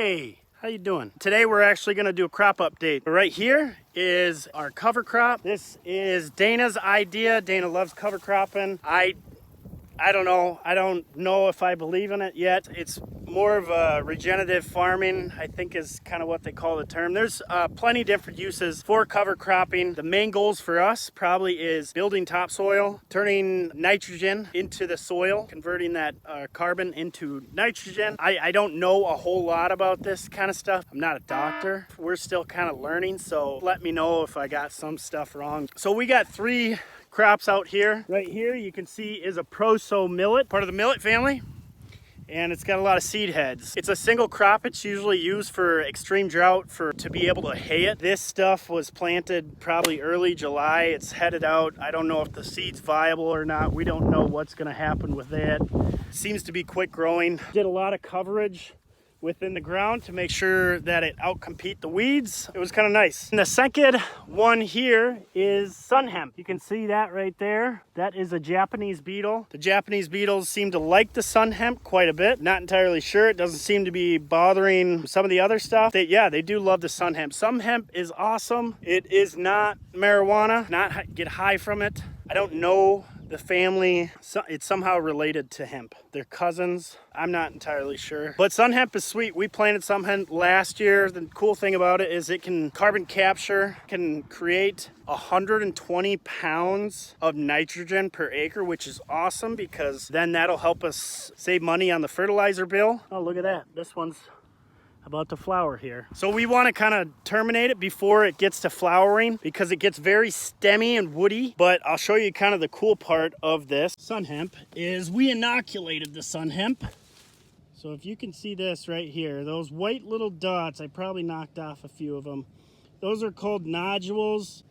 Hey, how you doing? Today we're actually going to do a crop update. Right here is our cover crop. This is Dana's idea. Dana loves cover cropping. I don't know. I don't know if I believe in it yet. It's more of a regenerative farming, I think is kind of what they call the term. There's plenty different uses for cover cropping. The main goals for us probably is building topsoil, turning nitrogen into the soil, converting that carbon into nitrogen. I don't know a whole lot about this kind of stuff. I'm not a doctor. We're still kind of learning, so let me know if I got some stuff wrong. So we got 3 crops out here. Right here you can see is a Proso millet, part of the millet family, and it's got a lot of seed heads. It's a single crop. It's usually used for extreme drought to be able to hay it. This stuff was planted probably early July. It's headed out. I don't know if the seed's viable or not. We don't know what's going to happen with it. Seems to be quick growing. Did a lot of coverage within the ground to make sure that it outcompete the weeds. It was kind of nice. And the second one here is sun hemp. You can see that right there. That is a Japanese beetle. The Japanese beetles seem to like the sun hemp quite a bit. Not entirely sure. It doesn't seem to be bothering some of the other stuff. They do love the sun hemp. Sun hemp is awesome. It is not marijuana. Not get high from it. I don't know the family. It's somehow related to hemp. They're cousins. I'm not entirely sure. But sun hemp is sweet. We planted some hemp last year. The cool thing about it is it can carbon capture, can create 120 pounds of nitrogen per acre, which is awesome because then that'll help us save money on the fertilizer bill. Oh, look at that. This one's about to flower here. So we want to kind of terminate it before it gets to flowering because it gets very stemmy and woody. But I'll show you kind of the cool part of this sun hemp is we inoculated the sun hemp. So if you can see this right here, those white little dots, I probably knocked off a few of them. Those are called nodules.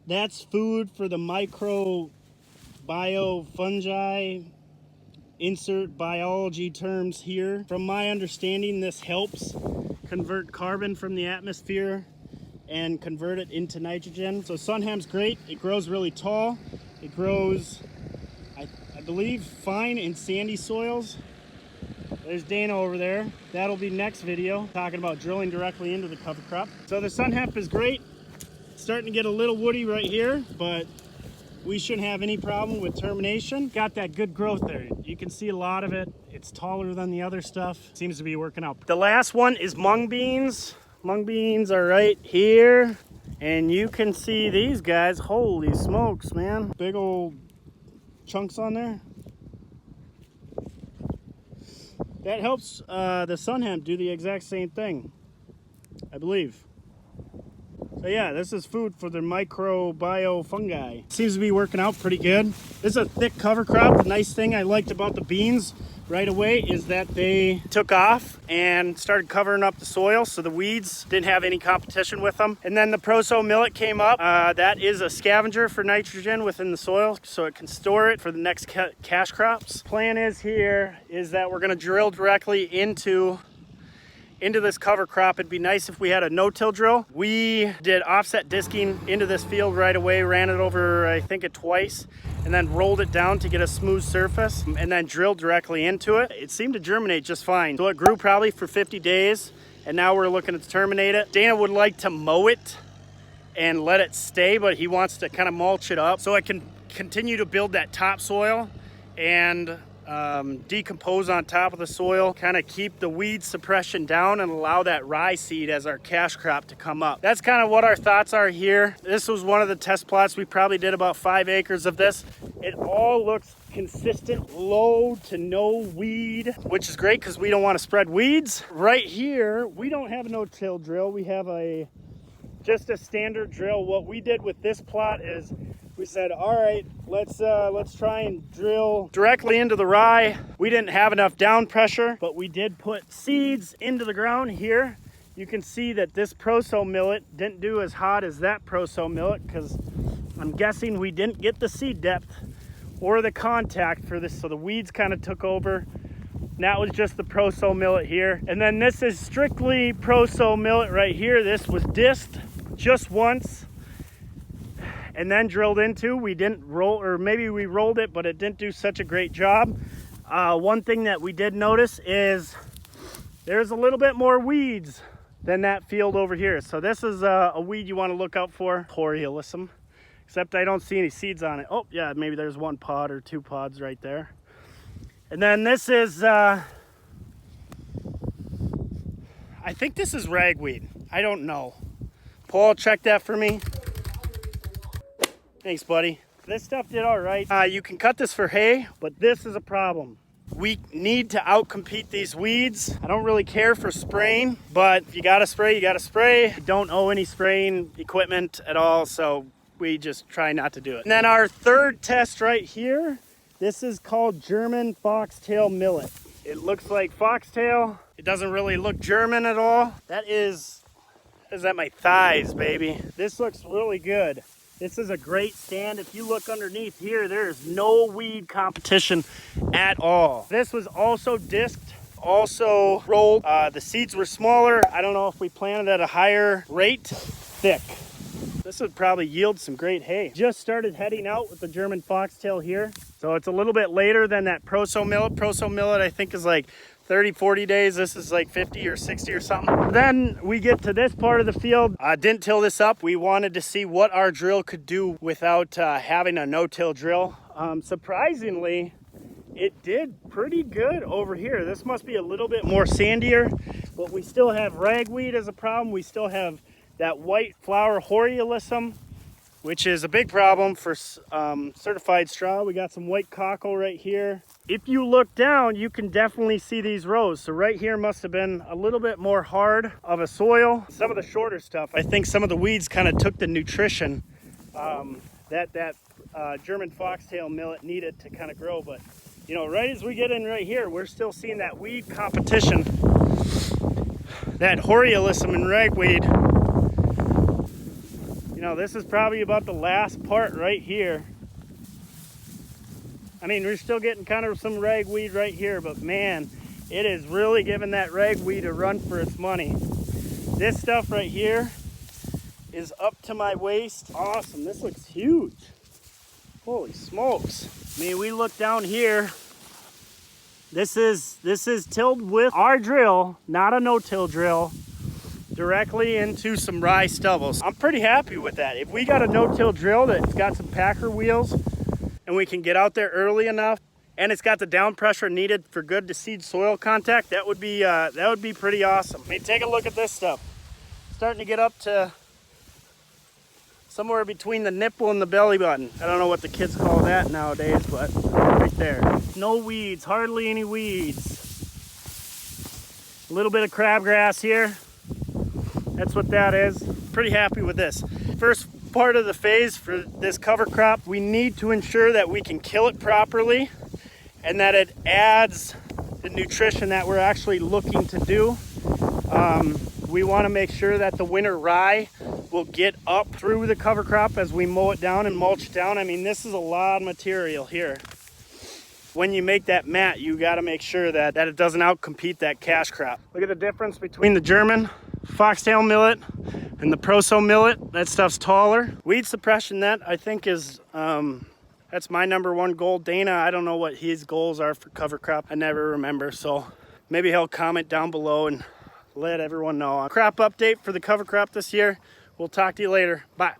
That's food for the microbial-fungi. Insert biology terms here. From my understanding, this helps convert carbon from the atmosphere and convert it into nitrogen. So sun hemp's great. It grows really tall. It grows, I believe, fine in sandy soils. There's Dana over there. That'll be next video, talking about drilling directly into the cover crop. So the sun hemp is great. It's starting to get a little woody right here, but we shouldn't have any problem with termination. Got that good growth there. You can see a lot of it. It's taller than the other stuff. Seems to be working out. The last one is mung beans. Mung beans are right here. And you can see these guys. Holy smokes, man. Big old chunks on there. That helps the sun hemp do the exact same thing, I believe. So yeah, this is food for the microbial-fungi. Seems to be working out pretty good. This is a thick cover crop. The nice thing I liked about the beans right away is that they took off and started covering up the soil, so the weeds didn't have any competition with them. And then the Proso millet came up. That is a scavenger for nitrogen within the soil, so it can store it for the next cash crops. Plan is here is that we're gonna drill directly into this cover crop. It'd be nice if we had a no-till drill. We did offset disking into this field right away, ran it over, I think twice, and then rolled it down to get a smooth surface, and then drilled directly into it. It seemed to germinate just fine. So it grew probably for 50 days, and now we're looking to terminate it. Dana would like to mow it and let it stay, but he wants to kind of mulch it up so it can continue to build that topsoil and decompose on top of the soil, kind of keep the weed suppression down and allow that rye seed as our cash crop to come up. That's kind of what our thoughts are here. This was one of the test plots. We probably did about 5 acres of this. It all looks consistent, low to no weed, which is great because we don't want to spread weeds. Right here, we don't have a no-till drill. We have just a standard drill. What we did with this plot is we said, all right, let's try and drill directly into the rye. We didn't have enough down pressure, but we did put seeds into the ground here. You can see that this Proso millet didn't do as hot as that Proso millet because I'm guessing we didn't get the seed depth or the contact for this, so the weeds kind of took over. And that was just the Proso millet here. And then this is strictly Proso millet right here. This was disked just once and then drilled into. We didn't roll, or maybe we rolled it, but it didn't do such a great job. One thing that we did notice is there's a little bit more weeds than that field over here. So this is a weed you want to look out for, Horiolism. Except I don't see any seeds on it. Oh yeah, maybe there's 1 pod or 2 pods right there. And then this is, I think this is ragweed. I don't know. Paul, check that for me. Thanks, buddy. This stuff did all right. You can cut this for hay, but this is a problem. We need to outcompete these weeds. I don't really care for spraying, but if you gotta spray, you gotta spray. I don't owe any spraying equipment at all, so we just try not to do it. And then our third test right here, this is called German foxtail millet. It looks like foxtail. It doesn't really look German at all. That is at my thighs, baby. This looks really good. This is a great stand. If you look underneath here, there is no weed competition at all. This was also disked, also rolled. The seeds were smaller. I don't know if we planted at a higher rate. Thick. This would probably yield some great hay. Just started heading out with the German foxtail here. So it's a little bit later than that Proso millet. Proso millet, I think, is like 30, 40 days. This is like 50 or 60 or something. Then we get to this part of the field. Didn't till this up. We wanted to see what our drill could do without having a no-till drill. Surprisingly, it did pretty good over here. This must be a little bit more sandier, but we still have ragweed as a problem. We still have that white flower Horiolism, which is a big problem for certified straw. We got some white cockle right here. If you look down, you can definitely see these rows. So right here must have been a little bit more hard of a soil. Some of the shorter stuff, I think some of the weeds kind of took the nutrition that German foxtail millet needed to kind of grow. But you know, right as we get in right here, we're still seeing that weed competition, that Horiolism and ragweed. You know, this is probably about the last part right here. I mean, we're still getting kind of some ragweed right here, but man, it is really giving that ragweed a run for its money. This stuff right here is up to my waist. Awesome, this looks huge. Holy smokes. I mean, we look down here. This is tilled with our drill, not a no-till drill, directly into some rye stubbles. I'm pretty happy with that. If we got a no-till drill that's got some packer wheels and we can get out there early enough and it's got the down pressure needed for good to seed soil contact, that would be pretty awesome. I mean, take a look at this stuff. Starting to get up to somewhere between the nipple and the belly button. I don't know what the kids call that nowadays, but right there. No weeds, hardly any weeds. A little bit of crabgrass here. That's what that is. Pretty happy with this. First part of the phase for this cover crop, we need to ensure that we can kill it properly and that it adds the nutrition that we're actually looking to do. We want to make sure that the winter rye will get up through the cover crop as we mow it down and mulch it down. I mean, this is a lot of material here. When you make that mat, you got to make sure that it doesn't outcompete that cash crop. Look at the difference between the German foxtail millet and the Proso millet. That stuff's taller. Weed suppression, that I think is, that's my #1 goal. Dana, I don't know what his goals are for cover crop. I never remember, so maybe he'll comment down below and let everyone know. Crop update for the cover crop this year. We'll talk to you later. Bye.